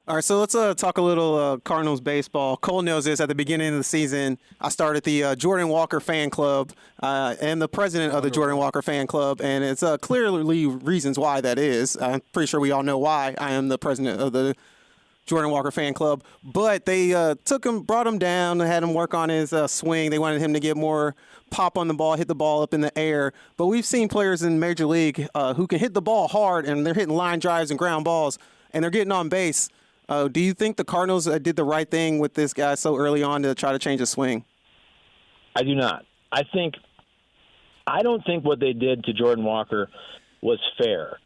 All right, so let's talk a little Cardinals baseball. Cole knows this. At the beginning of the season, I started the Jordan Walker fan club and the president of the Jordan Walker fan club, and it's clearly reasons why that is. I'm pretty sure we all know why I am the president of the Jordan Walker fan club. But they brought him down, had him work on his swing. They wanted him to get more pop on the ball, hit the ball up in the air. But we've seen players in Major League who can hit the ball hard, and they're hitting line drives and ground balls, and they're getting on base. Do you think the Cardinals did the right thing with this guy so early on to try to change his swing? I do not. I don't think what they did to Jordan Walker was fair.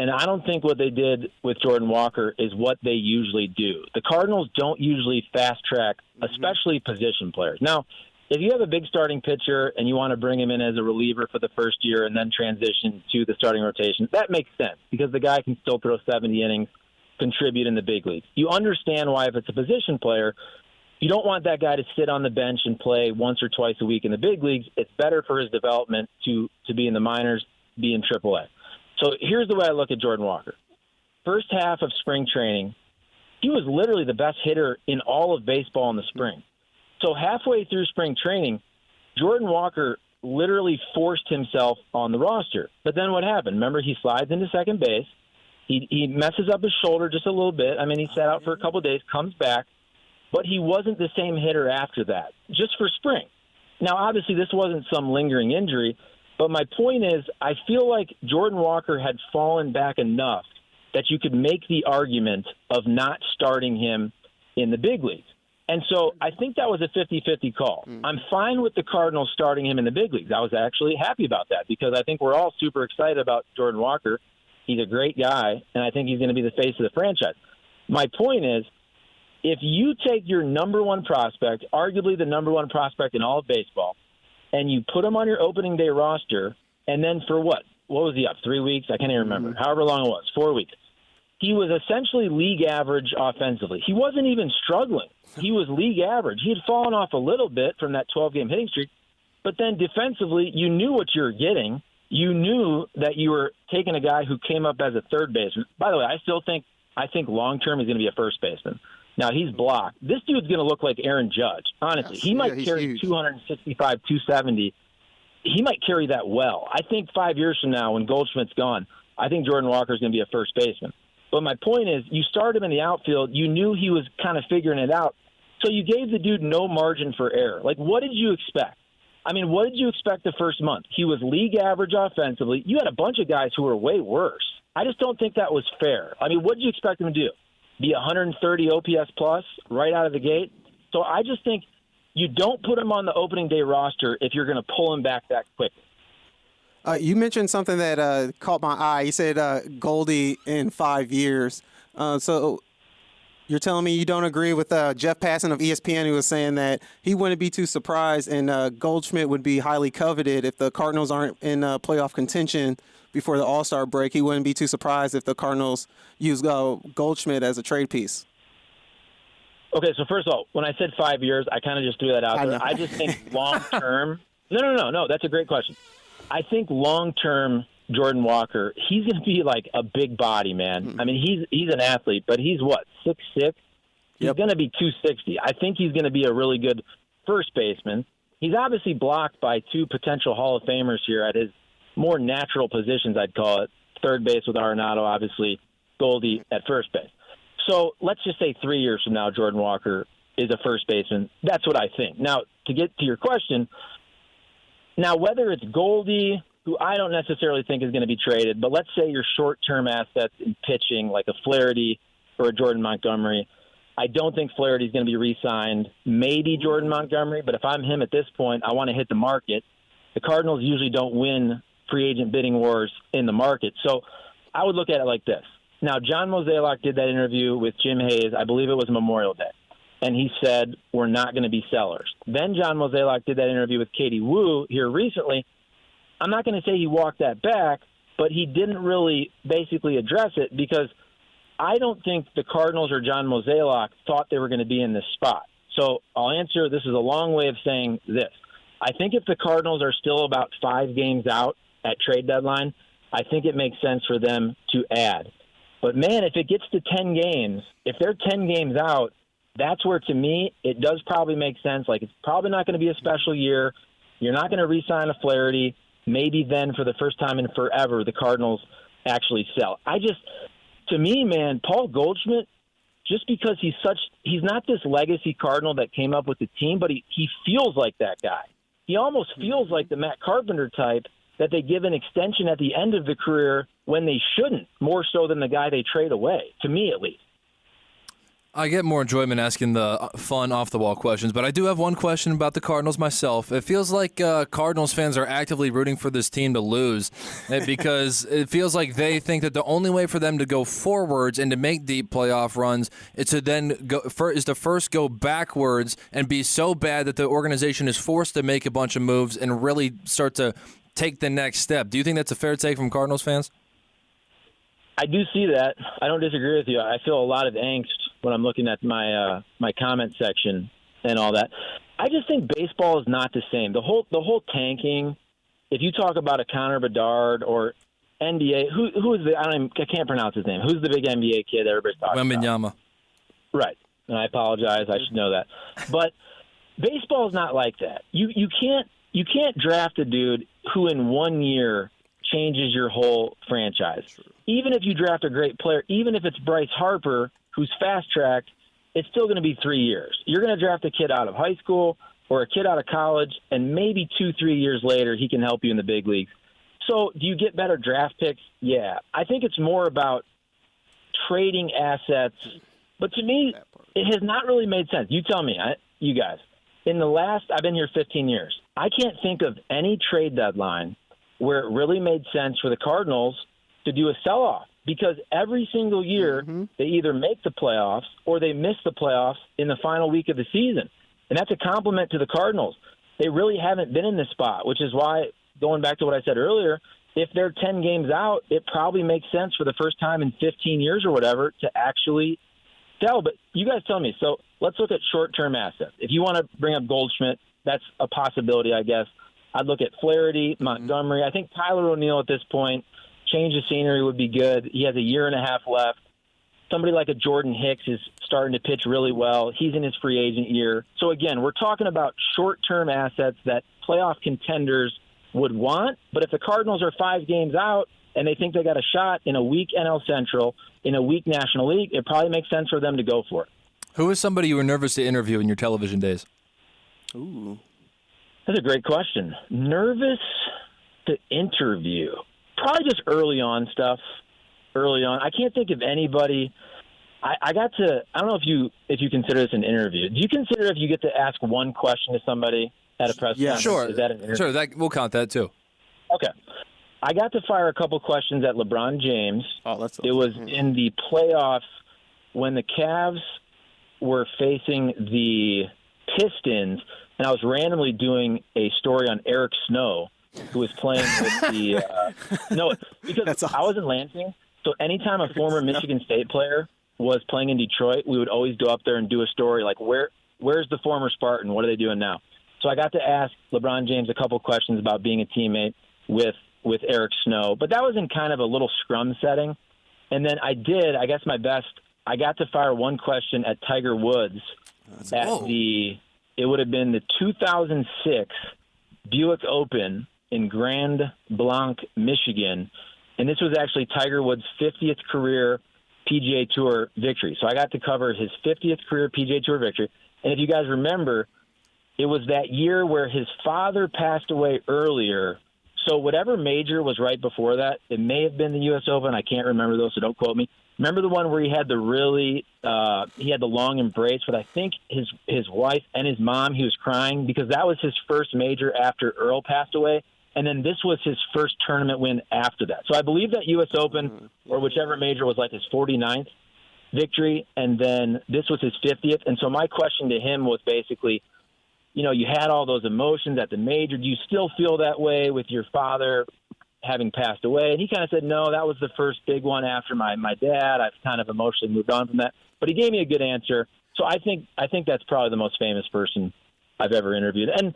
And I don't think what they did with Jordan Walker is what they usually do. The Cardinals don't usually fast-track, especially position players. Now, if you have a big starting pitcher and you want to bring him in as a reliever for the first year and then transition to the starting rotation, that makes sense because the guy can still throw 70 innings, contribute in the big leagues. You understand why if it's a position player, you don't want that guy to sit on the bench and play once or twice a week in the big leagues. It's better for his development to be in the minors, be in AAA. So here's the way I look at Jordan Walker. First half of spring training, he was literally the best hitter in all of baseball in the spring. So halfway through spring training, Jordan Walker literally forced himself on the roster. But then what happened? Remember, he slides into second base. He messes up his shoulder just a little bit. I mean, he sat out for a couple of days, comes back, but he wasn't the same hitter after that, just for spring. Now, obviously, this wasn't some lingering injury, but my point is I feel like Jordan Walker had fallen back enough that you could make the argument of not starting him in the big leagues. And so I think that was a 50-50 call. I'm fine with the Cardinals starting him in the big leagues. I was actually happy about that because I think we're all super excited about Jordan Walker. He's a great guy, and I think he's going to be the face of the franchise. My point is, if you take your number one prospect, arguably the number one prospect in all of baseball, and you put him on your opening day roster, and then for what? What was he up? 3 weeks? I can't even remember. However long it was, 4 weeks. He was essentially league average offensively. He wasn't even struggling. He was league average. He had fallen off a little bit from that 12-game hitting streak, but then defensively, you knew what you were getting. You knew that you were taking a guy who came up as a third baseman. By the way, I think long-term he's going to be a first baseman. Now, he's blocked. This dude's going to look like Aaron Judge, honestly. Yes, he might carry huge. 265, 270. He might carry that well. I think 5 years from now when Goldschmidt's gone, I think Jordan Walker's going to be a first baseman. But my point is, you start him in the outfield. You knew he was kind of figuring it out. So you gave the dude no margin for error. Like, what did you expect? I mean, what did you expect the first month? He was league average offensively. You had a bunch of guys who were way worse. I just don't think that was fair. I mean, what did you expect him to do? Be 130 OPS plus right out of the gate? So I just think you don't put him on the opening day roster if you're going to pull him back that quickly. You mentioned something that caught my eye. You said Goldie in 5 years. So you're telling me you don't agree with Jeff Passan of ESPN, who was saying that he wouldn't be too surprised and Goldschmidt would be highly coveted if the Cardinals aren't in playoff contention before the All-Star break. He wouldn't be too surprised if the Cardinals use Goldschmidt as a trade piece. Okay, so first of all, when I said 5 years, I kind of just threw that out there. I just think long-term – No, that's a great question. I think long-term – Jordan Walker, he's going to be like a big body, man. I mean, he's an athlete, but he's what, 6'6"? He's going to be 260. I think he's going to be a really good first baseman. He's obviously blocked by two potential Hall of Famers here at his more natural positions, I'd call it. Third base with Arenado, obviously, Goldie at first base. So let's just say 3 years from now, Jordan Walker is a first baseman. That's what I think. Now, to get to your question, now whether it's Goldie, who I don't necessarily think is going to be traded, but let's say your short-term assets in pitching, like a Flaherty or a Jordan Montgomery. I don't think Flaherty is going to be re-signed. Maybe Jordan Montgomery, but if I'm him at this point, I want to hit the market. The Cardinals usually don't win free agent bidding wars in the market. So I would look at it like this. Now, John Mozeliak did that interview with Jim Hayes. I believe it was Memorial Day. And he said, we're not going to be sellers. Then John Mozeliak did that interview with Katie Woo here recently. I'm not going to say he walked that back, but he didn't really basically address it because I don't think the Cardinals or John Mozeliak thought they were going to be in this spot. So I'll answer, this is a long way of saying this. I think if the Cardinals are still about 5 games out at trade deadline, I think it makes sense for them to add. But, man, if it gets to 10 games, if they're 10 games out, that's where, to me, it does probably make sense. Like, it's probably not going to be a special year. You're not going to re-sign a Flaherty. Maybe then, for the first time in forever, the Cardinals actually sell. To me, man, Paul Goldschmidt, just because he's not this legacy Cardinal that came up with the team, but he feels like that guy. He almost feels like the Matt Carpenter type that they give an extension at the end of the career when they shouldn't, more so than the guy they trade away, to me at least. I get more enjoyment asking the fun, off-the-wall questions, but I do have one question about the Cardinals myself. It feels like Cardinals fans are actively rooting for this team to lose because it feels like they think that the only way for them to go forwards and to make deep playoff runs is to then first go backwards and be so bad that the organization is forced to make a bunch of moves and really start to take the next step. Do you think that's a fair take from Cardinals fans? I do see that. I don't disagree with you. I feel a lot of angst when I'm looking at my comment section and all that. I just think baseball is not the same. The whole tanking. If you talk about a Connor Bedard or NBA, who is I can't pronounce his name. Who's the big NBA kid that everybody's talking Wembanyama. about? Right. And I apologize. I should know that. But baseball is not like that. You can't draft a dude who in 1 year changes your whole franchise. Even if you draft a great player, even if it's Bryce Harper, who's fast-tracked, it's still going to be 3 years. You're going to draft a kid out of high school or a kid out of college, and maybe 2-3 years later he can help you in the big leagues. So do you get better draft picks? Yeah. I think it's more about trading assets. But to me, it has not really made sense. You tell me, you guys. I've been here 15 years. I can't think of any trade deadline where it really made sense for the Cardinals to do a sell-off, because every single year they either make the playoffs or they miss the playoffs in the final week of the season. And that's a compliment to the Cardinals. They really haven't been in this spot, which is why, going back to what I said earlier, if they're 10 games out, it probably makes sense for the first time in 15 years or whatever to actually sell. But you guys tell me. So let's look at short-term assets. If you want to bring up Goldschmidt, that's a possibility, I guess. I'd look at Flaherty, Montgomery. I think Tyler O'Neill at this point, change of scenery would be good. He has a year and a half left. Somebody like a Jordan Hicks is starting to pitch really well. He's in his free agent year. So, again, we're talking about short-term assets that playoff contenders would want. But if the Cardinals are 5 games out and they think they got a shot in a weak NL Central, in a weak National League, it probably makes sense for them to go for it. Who is somebody you were nervous to interview in your television days? Ooh. That's a great question. Nervous to interview. Probably just early on stuff. Early on. I can't think of anybody. I don't know if you consider this an interview. Do you consider if you get to ask one question to somebody at a press conference? Sure. Is that an interview? Sure, we'll count that too. Okay. I got to fire a couple questions at LeBron James. Oh, that's awesome. It was in the playoffs when the Cavs were facing the Pistons, and I was randomly doing a story on Eric Snow, who was playing with the no, because I was in Lansing, so anytime a former Michigan State player was playing in Detroit, we would always go up there and do a story like, where's the former Spartan? What are they doing now? So I got to ask LeBron James a couple questions about being a teammate with Eric Snow, but that was in kind of a little scrum setting. And then I guess my best, I got to fire one question at Tiger Woods it would have been the 2006 Buick Open in Grand Blanc, Michigan. And this was actually Tiger Woods' 50th career PGA Tour victory. So I got to cover his 50th career PGA Tour victory. And if you guys remember, it was that year where his father passed away earlier. So whatever major was right before that, it may have been the U.S. Open. I can't remember those, so don't quote me. Remember the one where he had the long embrace with, I think, his wife and his mom? He was crying because that was his first major after Earl passed away. And then this was his first tournament win after that. So I believe that U.S. Open or whichever major was like his 49th victory, and then this was his 50th. And so my question to him was basically, you had all those emotions at the major. Do you still feel that way with your father having passed away? And he kind of said, no, that was the first big one after my dad. I've kind of emotionally moved on from that. But he gave me a good answer. So I think that's probably the most famous person I've ever interviewed. And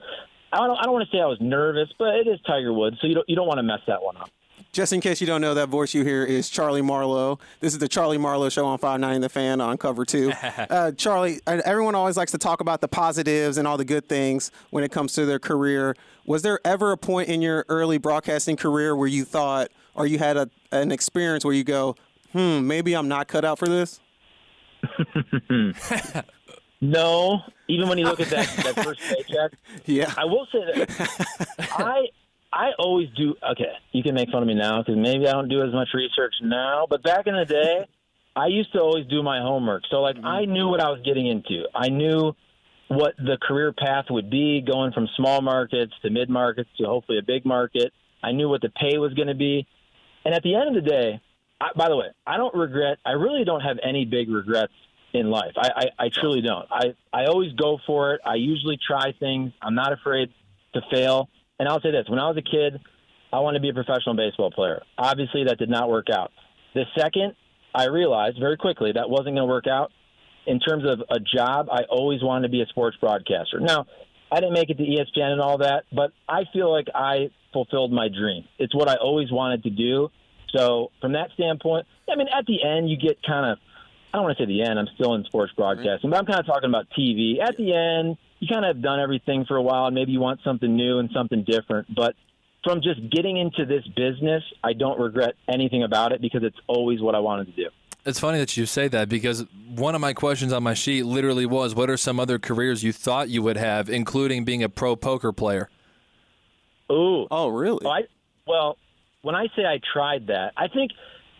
I don't want to say I was nervous, but it is Tiger Woods, so you don't want to mess that one up. Just in case you don't know, that voice you hear is Charlie Marlow. This is the Charlie Marlow Show on 590 The Fan on Cover 2. Charlie, everyone always likes to talk about the positives and all the good things when it comes to their career. Was there ever a point in your early broadcasting career where you thought, or you had an experience where you go, maybe I'm not cut out for this? No, even when you look at that first paycheck. Yeah. I will say that I always do. Okay, you can make fun of me now because maybe I don't do as much research now. But back in the day, I used to always do my homework. So, I knew what I was getting into. I knew what the career path would be, going from small markets to mid markets to hopefully a big market. I knew what the pay was going to be. And at the end of the day, by the way, I really don't have any big regrets in life. I truly don't. I always go for it. I usually try things. I'm not afraid to fail. And I'll say this. When I was a kid, I wanted to be a professional baseball player. Obviously, that did not work out. The second I realized very quickly that wasn't going to work out, in terms of a job, I always wanted to be a sports broadcaster. Now, I didn't make it to ESPN and all that, but I feel like I fulfilled my dream. It's what I always wanted to do. So from that standpoint, I mean, at the end, you get kind of, I don't want to say the end, I'm still in sports broadcasting, but I'm kind of talking about TV. At the end, you kind of have done everything for a while, and maybe you want something new and something different. But from just getting into this business, I don't regret anything about it because it's always what I wanted to do. It's funny that you say that because one of my questions on my sheet literally was, what are some other careers you thought you would have, including being a pro poker player? Ooh. Oh, really? Well, when I say I tried that, I think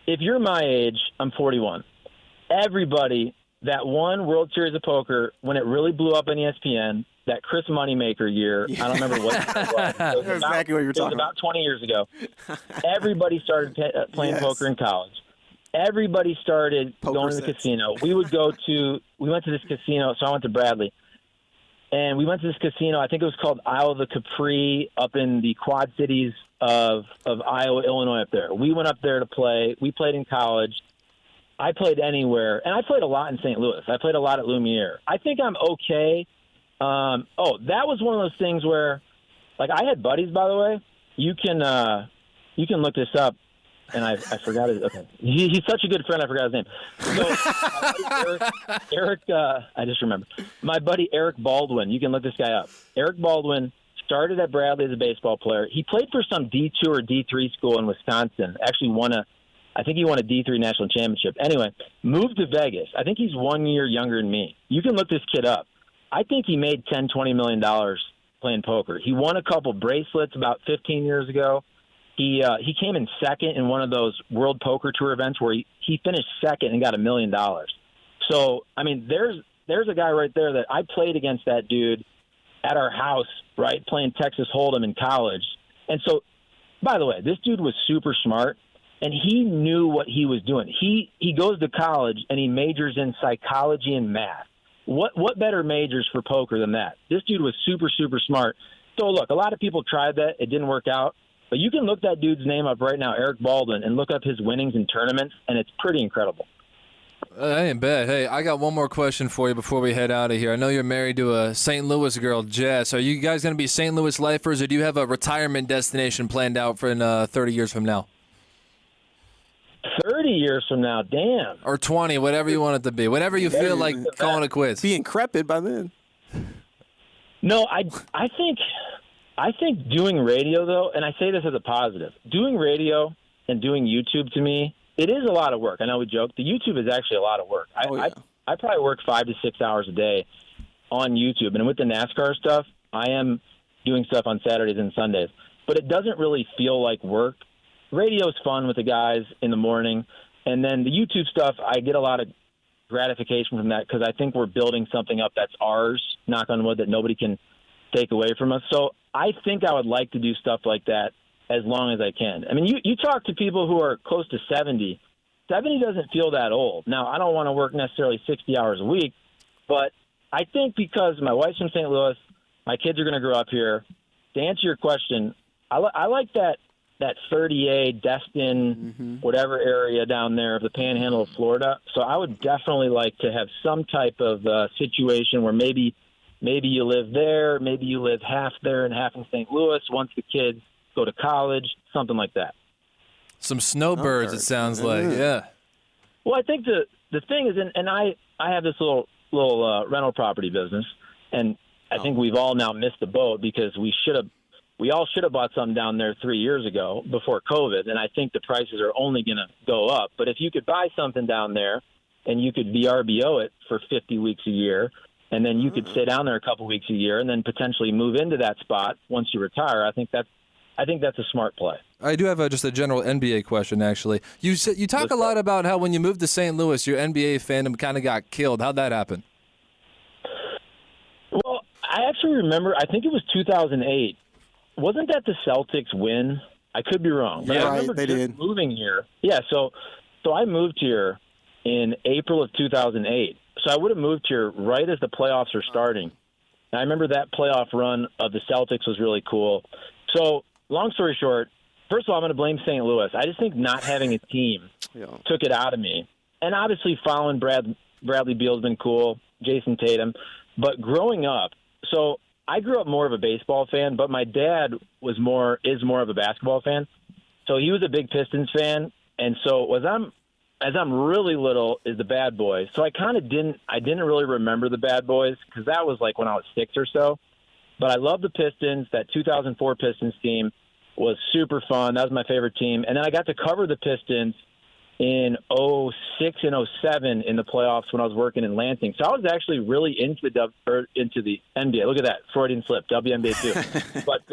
if you're my age, I'm 41. Everybody that won World Series of Poker when it really blew up on ESPN, that Chris Moneymaker year, I don't remember what it was. It was exactly what you're talking about 20 years ago. Everybody started playing poker in college. Everybody started going to the casino. We went to this casino, so I went to Bradley. And we went to this casino, I think it was called Isle of the Capri, up in the Quad Cities of Iowa, Illinois up there. We went up there to play. We played in college. I played anywhere. And I played a lot in St. Louis. I played a lot at Lumiere. I think I'm okay. That was one of those things where, I had buddies, by the way. You can look this up. And I forgot it. Okay, he's such a good friend. I forgot his name. So my buddy Eric, I just remembered. My buddy Eric Baldwin. You can look this guy up. Eric Baldwin started at Bradley as a baseball player. He played for some D2 or D3 school in Wisconsin. Actually I think he won a D3 national championship. Anyway, moved to Vegas. I think he's 1 year younger than me. You can look this kid up. I think he made $10-20 million playing poker. He won a couple bracelets about 15 years ago. He came in second in one of those World Poker Tour events where he finished second and got $1 million. So, I mean, there's a guy right there that I played against that dude at our house, right, playing Texas Hold'em in college. And so, by the way, this dude was super smart, and he knew what he was doing. He goes to college, and he majors in psychology and math. What better majors for poker than that? This dude was super, super smart. So, look, a lot of people tried that. It didn't work out. But you can look that dude's name up right now, Eric Baldwin, and look up his winnings in tournaments, and it's pretty incredible. That ain't bad. Hey, I got one more question for you before we head out of here. I know you're married to a St. Louis girl, Jess. Are you guys going to be St. Louis lifers, or do you have a retirement destination planned out for 30 years from now? 30 years from now, damn. Or 20, whatever you want it to be. Whatever you feel like calling it quits. Be increpid by then. No, I think doing radio, though, and I say this as a positive, doing radio and doing YouTube, to me, it is a lot of work. I know we joke. The YouTube is actually a lot of work. I probably work 5 to 6 hours a day on YouTube. And with the NASCAR stuff, I am doing stuff on Saturdays and Sundays. But it doesn't really feel like work. Radio's fun with the guys in the morning. And then the YouTube stuff, I get a lot of gratification from that because I think we're building something up that's ours, knock on wood, that nobody can take away from us. So I think I would like to do stuff like that as long as I can. I mean, you talk to people who are close to 70. 70 doesn't feel that old. Now, I don't want to work necessarily 60 hours a week, but I think because my wife's from St. Louis, my kids are going to grow up here. To answer your question, I like that 30A, Destin, whatever area down there of the panhandle of Florida. So I would definitely like to have some type of situation where maybe you live there, maybe you live half there and half in St. Louis once the kids go to college, something like that. Some snowbirds, it sounds like. Yeah. Well, I think the thing is, and I have this little rental property business, and I think we've all now missed the boat because we all should have bought something down there 3 years ago before COVID, and I think the prices are only going to go up. But if you could buy something down there and you could VRBO it for 50 weeks a year, and then you could stay down there a couple weeks a year and then potentially move into that spot once you retire, I think that's a smart play. I do have just a general NBA question, actually. You talk a lot about how when you moved to St. Louis, your NBA fandom kind of got killed. How'd that happen? Well, I actually remember, I think it was 2008. Wasn't that the Celtics win? I could be wrong. But Yeah, I remember they did. moving here. Yeah, so I moved here in April of 2008. So I would have moved here right as the playoffs are starting. And I remember that playoff run of the Celtics was really cool. So long story short, first of all, I'm going to blame St. Louis. I just think not having a team took it out of me. And obviously following Bradley Beal's been cool, Jason Tatum. But growing up, so I grew up more of a baseball fan, but my dad is more of a basketball fan. So he was a big Pistons fan. And so as I'm really little is the Bad Boys. So I didn't really remember the Bad Boys because that was like when I was 6 or so. But I love the Pistons. That 2004 Pistons team was super fun. That was my favorite team. And then I got to cover the Pistons in 06 and 07 in the playoffs when I was working in Lansing. So I was actually really into the NBA. Look at that, Freudian slip, WNBA too. But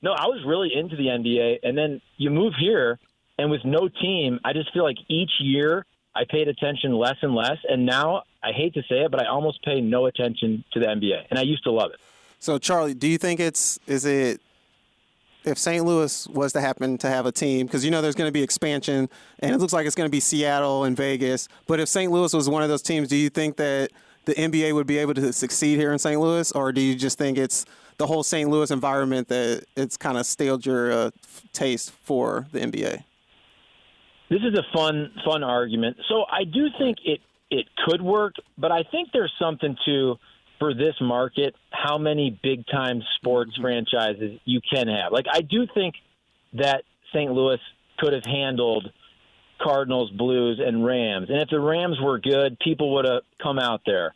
no, I was really into the NBA. And then you move here, and with no team, I just feel like each year I paid attention less and less. And now, I hate to say it, but I almost pay no attention to the NBA. And I used to love it. So, Charlie, do you think is it if St. Louis was to happen to have a team, because there's going to be expansion, and it looks like it's going to be Seattle and Vegas, but if St. Louis was one of those teams, do you think that the NBA would be able to succeed here in St. Louis, or do you just think it's the whole St. Louis environment that it's kind of staled your taste for the NBA? This is a fun argument. So I do think it could work, but I think there's something to, for this market, how many big-time sports franchises you can have. Like, I do think that St. Louis could have handled Cardinals, Blues, and Rams. And if the Rams were good, people would have come out there.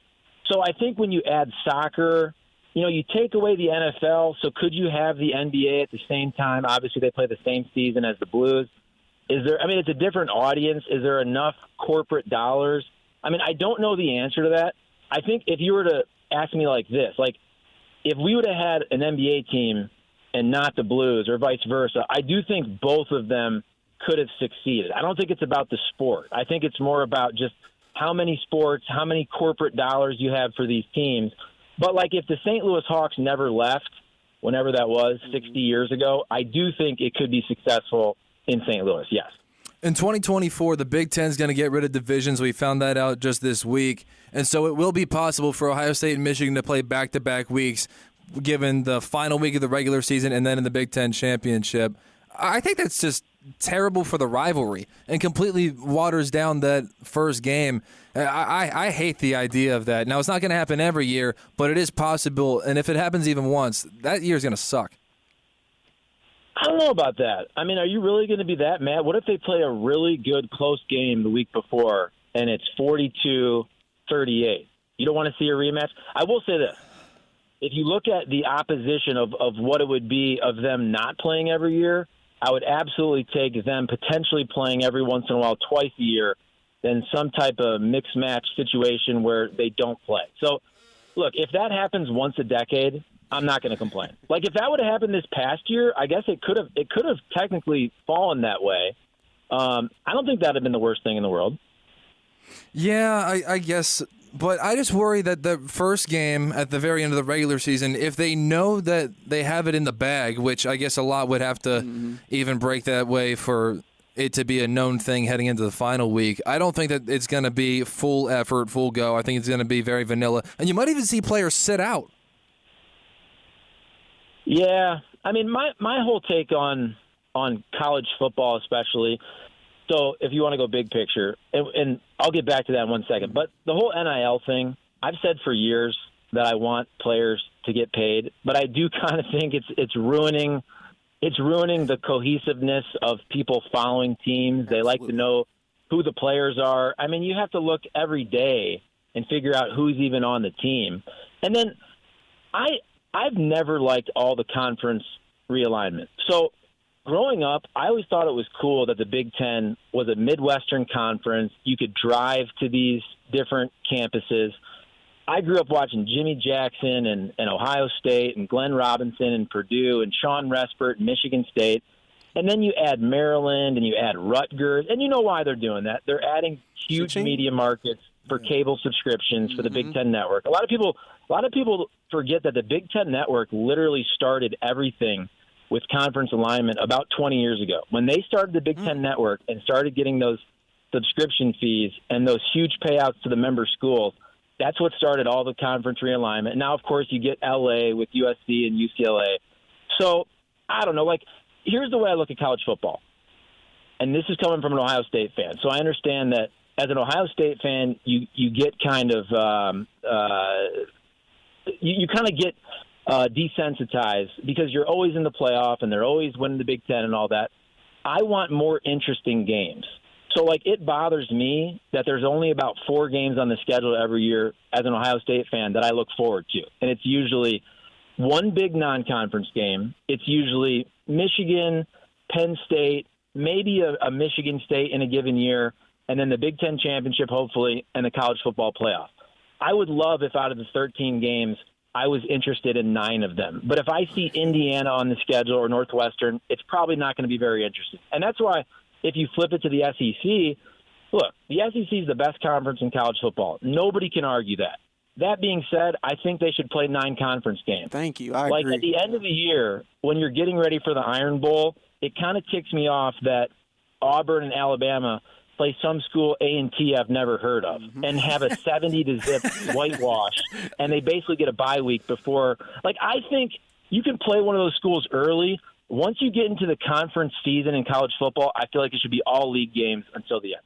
So I think when you add soccer, you take away the NFL, so could you have the NBA at the same time? Obviously, they play the same season as the Blues. It's a different audience. Is there enough corporate dollars? I don't know the answer to that. I think if you were to ask me like this, like if we would have had an NBA team and not the Blues or vice versa, I do think both of them could have succeeded. I don't think it's about the sport. I think it's more about just how many sports, how many corporate dollars you have for these teams. But like if the St. Louis Hawks never left, whenever that was, 60 years ago, I do think it could be successful in St. Louis, yes. In 2024, the Big Ten is going to get rid of divisions. We found that out just this week. And so it will be possible for Ohio State and Michigan to play back-to-back weeks, given the final week of the regular season and then in the Big Ten championship. I think that's just terrible for the rivalry and completely waters down that first game. I hate the idea of that. Now, it's not going to happen every year, but it is possible. And if it happens even once, that year is going to suck. I don't know about that. Are you really going to be that mad? What if they play a really good close game the week before and it's 42-38? You don't want to see a rematch? I will say this. If you look at the opposition of what it would be of them not playing every year, I would absolutely take them potentially playing every once in a while, twice a year, than some type of mixed match situation where they don't play. So, look, if that happens once a decade, I'm not going to complain. Like if that would have happened this past year, I guess it could have technically fallen that way. I don't think that'd have been the worst thing in the world. Yeah, I guess, but I just worry that the first game at the very end of the regular season, if they know that they have it in the bag, which I guess a lot would have to even break that way for it to be a known thing heading into the final week, I don't think that it's going to be full effort, full go. I think it's going to be very vanilla, and you might even see players sit out. Yeah, my whole take on college football especially, so if you want to go big picture, and I'll get back to that in 1 second, but the whole NIL thing, I've said for years that I want players to get paid, but I do kind of think it's ruining It's ruining the cohesiveness of people following teams. They like to know who the players are. I mean, you have to look every day and figure out who's even on the team. And then I've never liked all the conference realignment. So growing up, I always thought it was cool that the Big Ten was a Midwestern conference. You could drive to these different campuses. I grew up watching Jimmy Jackson and Ohio State and Glenn Robinson and Purdue and Sean Respert and Michigan State. And then you add Maryland and you add Rutgers. And you know why they're doing that. They're adding huge media markets for cable subscriptions for the Big Ten Network. A lot of people forget that the Big Ten Network literally started everything with conference alignment about 20 years ago. When they started the Big Ten Network and started getting those subscription fees and those huge payouts to the member schools, that's what started all the conference realignment. Now, of course, you get L.A. with USC and UCLA. So, I don't know. Like, here's the way I look at college football. And this is coming from an Ohio State fan. So I understand that as an Ohio State fan, you get kind of you kind of get desensitized because you're always in the playoff and they're always winning the Big Ten and all that. I want more interesting games. So, like, it bothers me that there's only about 4 games on the schedule every year as an Ohio State fan that I look forward to. And it's usually one big non-conference game. It's usually Michigan, Penn State, maybe a Michigan State in a given year, and then the Big Ten championship, hopefully, and the college football playoff. I would love if out of the 13 games, I was interested in 9 of them. But if I see Indiana on the schedule or Northwestern, it's probably not going to be very interesting. And that's why if you flip it to the SEC, look, the SEC is the best conference in college football. Nobody can argue that. That being said, I think they should play 9 conference games. Thank you. I agree. agree. At the end of the year, when you're getting ready for the Iron Bowl, it kind of ticks me off that Auburn and Alabama play some school A&T I've never heard of and have a 70-0 whitewash, and they basically get a bye week before. Like, I think you can play one of those schools early. Once you get into the conference season in college football, I feel like it should be all league games until the end.